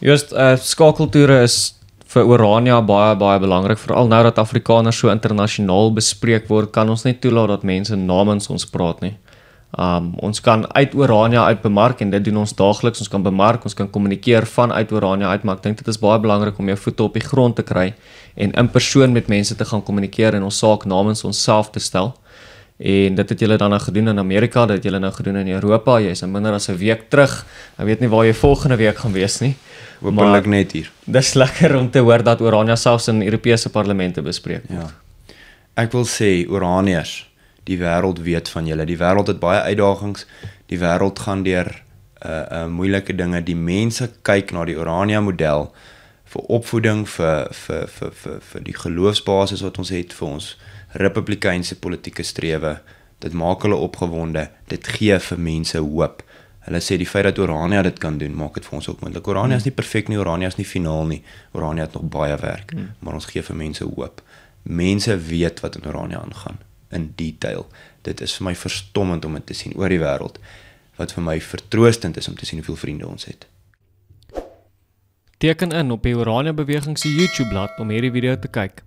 Just skakeltoere is vir Orania baie belangrik, veral nou dat Afrikaners so internasionaal bespreek word, kan ons nie toelaat dat mense namens ons praat nie. Ons kan uit Orania uit bemark en dit doen ons daagliks, ons kan bemark, ons kan kommunikeer vanuit Orania uit, maar ek dink dit is baie belangrik om jou voete op die grond te kry en in persoon met mense te gaan kommunikeer en ons saak namens onsself te stel. En dit het julle dan nou gedoen in Amerika, dit het julle nou gedoen in Europa, jy is in minder as 'n week terug, ek weet nie waar jy volgende week gaan wees nie. Hoopelik net hier. Dis lekker om te hoor dat Orania selfs in Europese parlemente bespreek word. Ja. Ek wil sê, Oraniërs, die wêreld weet van julle. Die wêreld het baie uitdagings. Die wêreld gaan deur moeilike dinge. Die mense kyk na die Orania model vir opvoeding, vir die geloofsbasis wat ons het, vir ons republikeinse politieke strewe. Dit maak hulle opgewonde. Dit gee vir mense hoop. Hulle sê die feit dat Orania dit kan doen, maak dit vir ons ook moontlik. Orania is nie perfek nie, Orania is nie finaal nie. Orania het nog baie werk, maar ons gee vir mense hoop. Mense weet wat in Orania aangaan, in detail. Dit is vir my verstommend om dit te sien oor die wêreld, wat vir my vertroostend is om te sien hoeveel vriende ons het. Teken in op die Orania Beweging se YouTube-blad om hierdie video te kyk.